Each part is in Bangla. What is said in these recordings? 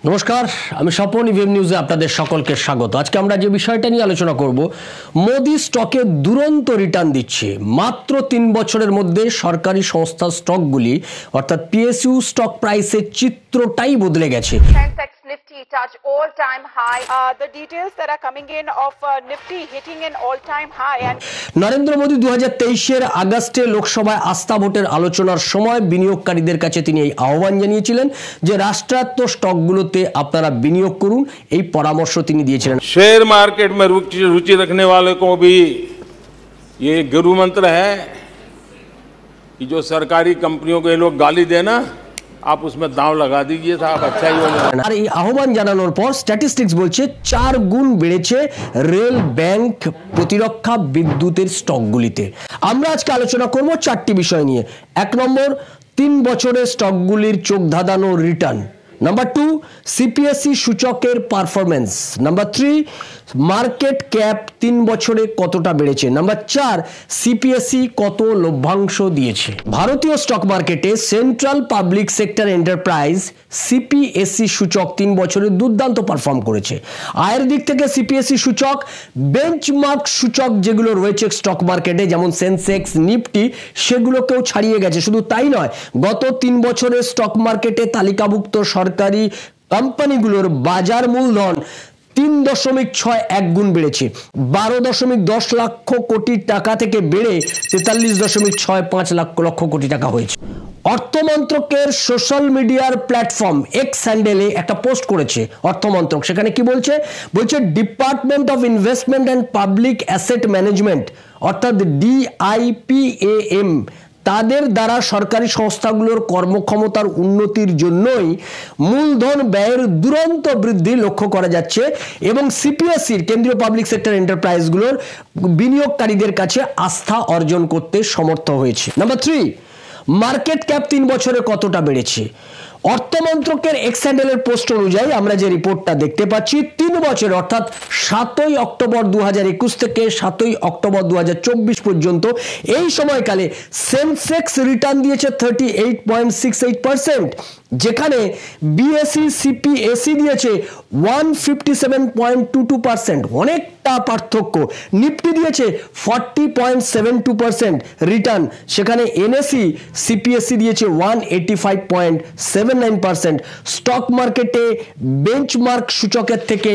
নমস্কার, আমি স্বপন। ইভিএম নিউজে আপনাদের সকলকে স্বাগত। আজকে আমরা যে বিষয়টা নিয়ে আলোচনা করব, মোদি স্টকে দুরন্ত রিটার্ন দিচ্ছে। মাত্র 3 বছরের মধ্যে সরকারি সংস্থার স্টকগুলি অর্থাৎ পিএসইউ স্টক প্রাইসের চিত্রটাই বদলে গেছে। Nifty touch all-time high. The details that are coming in of Nifty hitting an all-time high. And Narendra Modi 2023-এর আগস্টে লোকসভায় আস্থা ভোটের আলোচনার সময় বিনিয়োগকারীদের কাছে তিনি এই আহ্বান জানিয়েছিলেন যে রাষ্ট্রায়ত্ত স্টকগুলোতে আপনারা বিনিয়োগ করুন। এই পরামর্শ তিনি দিয়েছিলেন। शेयर मार्केट में रुचि रखने वाले को भी ये गुरु मंत्र है कि जो सरकारी कंपनियों को ये लोग गाली देना, आप उसमें दांव लगा दीजिए साहब, अच्छा ही होगा। আর এই আহ্বান জানানোর পর স্ট্যাটিস্টিক্স বলছে 4 গুণ বেড়েছে রেল, ব্যাংক, প্রতিরক্ষা, বিদ্যুতের স্টকগুলিতে। আমরা আজকে আলোচনা করব 4টি বিষয় নিয়ে। 1 নম্বর, 3 বছরের স্টকগুলির চোখ ধাঁধানো রিটার্ন। নাম্বার 2, সিপিএসই সূচকের পারফরমেন্স। নাম্বার 3, মার্কেট ক্যাপ 3 বছরে কতটা বেড়েছে। নাম্বার 4, সিপিএসই কত লভ্যাংশ দিয়েছে। ভারতীয় স্টক মার্কেটে সেন্ট্রাল পাবলিক সেক্টর এন্টারপ্রাইজ সিপিএসই সূচক 3 বছরে দুর্দান্ত পারফর্ম করেছে। আয়ের দিক থেকে সিপিএসই সূচক বেঞ্চমার্ক সূচক যেগুলো রয়েছে স্টক মার্কেটে, যেমন সেন্সেক্স, নিফটি, সেগুলোকেও ছাড়িয়ে গেছে। শুধু তাই নয়, গত 3 বছরে স্টক মার্কেটে তালিকাভুক্ত সরকারি কোম্পানিগুলোর বাজার মূলধন 3.61 গুণ বেড়েছে। 12.10 লক্ষ কোটি টাকা থেকে বেড়ে 43.65 লক্ষ কোটি টাকা হয়েছে। অর্থমন্ত্রকের সোশ্যাল মিডিয়ার প্ল্যাটফর্ম এক্স হ্যান্ডেলে একটা পোস্ট করেছে অর্থমন্ত্রক। সেখানে কি বলছে? Department of investment and public asset management অর্থাৎ DIPAM তাদের দ্বারা সরকারি সংস্থাগুলোর কর্মক্ষমতার উন্নতির জন্যই মূলধন ব্যয়ের দুরন্ত বৃদ্ধি লক্ষ্য করা যাচ্ছে এবং সিপিএসইর কেন্দ্রীয় পাবলিক সেক্টর এন্টারপ্রাইজগুলোর বিনিয়োগকারীদের কাছে আস্থা অর্জন করতে সমর্থ হয়েছে। নাম্বার 3, মার্কেট ক্যাপ 3 বছরে কতটা বেড়েছে। অর্থমন্ত্রকের এক্স হ্যান্ডেলের পোস্ট অনুযায়ী আমরা যে রিপোর্টটা দেখতে পাচ্ছি, 3 বছর অর্থাৎ 7ই অক্টোবর 2021 থেকে 7ই অক্টোবর 2024 পর্যন্ত এই সময়কালে সেন্সেক্স রিটার্ন দিয়েছে 38.68%, যেখানে বিএসই সিপিএসই দিয়েছে 157.22%, অনেকটা পার্থক্য। নিফটি দিয়েছে 40.72% রিটার্ন, সেখানে এনএসই সিপিএসই দিয়েছে 185.79%। স্টক মার্কেটে বেঞ্চমার্ক সূচকের থেকে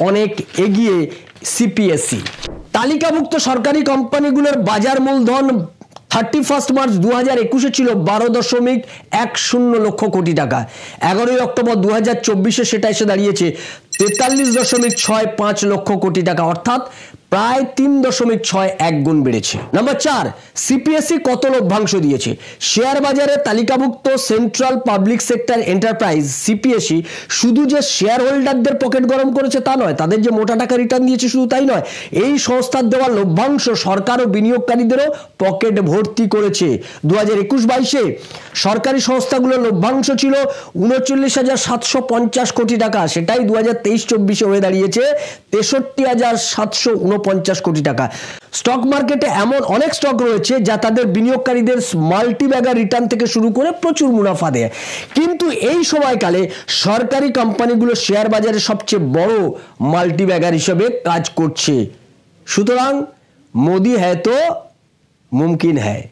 অনেক এগিয়ে সিপিএসই। তালিকাভুক্ত সরকারি কোম্পানিগুলোর বাজার মূলধন 31 মার্চ 2021 ছিল 12.10 লক্ষ কোটি টাকা। 11ই অক্টোবর 2024 সেটা এসে দাঁড়িয়েছে 43.65 লক্ষ কোটি টাকা, অর্থাৎ প্রায় 3.61 গুণ বেড়েছে। নাম্বার 4, সিপিএসই কত লভ্যাংশ দিয়েছে। শেয়ার বাজারে তালিকাভুক্ত সেন্ট্রাল পাবলিক সেক্টর এন্টারপ্রাইজ সিপিএসই শুধু যে শেয়ার হোল্ডারদের পকেট গরম করেছে তা নয়, তাদের যে মোটা টাকা রিটার্ন দিয়েছে শুধু তাই নয়, এই সংস্থার দেওয়া লভ্যাংশ সরকার ও বিনিয়োগকারীদেরও পকেট ভর্তি করেছে। 2021-22-এ সরকারি সংস্থাগুলোর লভ্যাংশ ছিল 39,750 কোটি টাকা, সেটাই 2023-24 হয়ে দাঁড়িয়েছে 63,749 কোটি টাকা। স্টক মার্কেটে এমন অনেক স্টক রয়েছে যা তাদের বিনিয়োগকারীদের মাল্টিব্যাগার রিটার্ন থেকে শুরু করে প্রচুর মুনাফা দেয়, কিন্তু এই সময়কালে সরকারি কোম্পানিগুলো শেয়ার বাজারে সবচেয়ে বড় মাল্টিব্যাগার হিসেবে কাজ করছে। সুতরাং মোদি হ্যায় তো মুমকিন হ্যায়।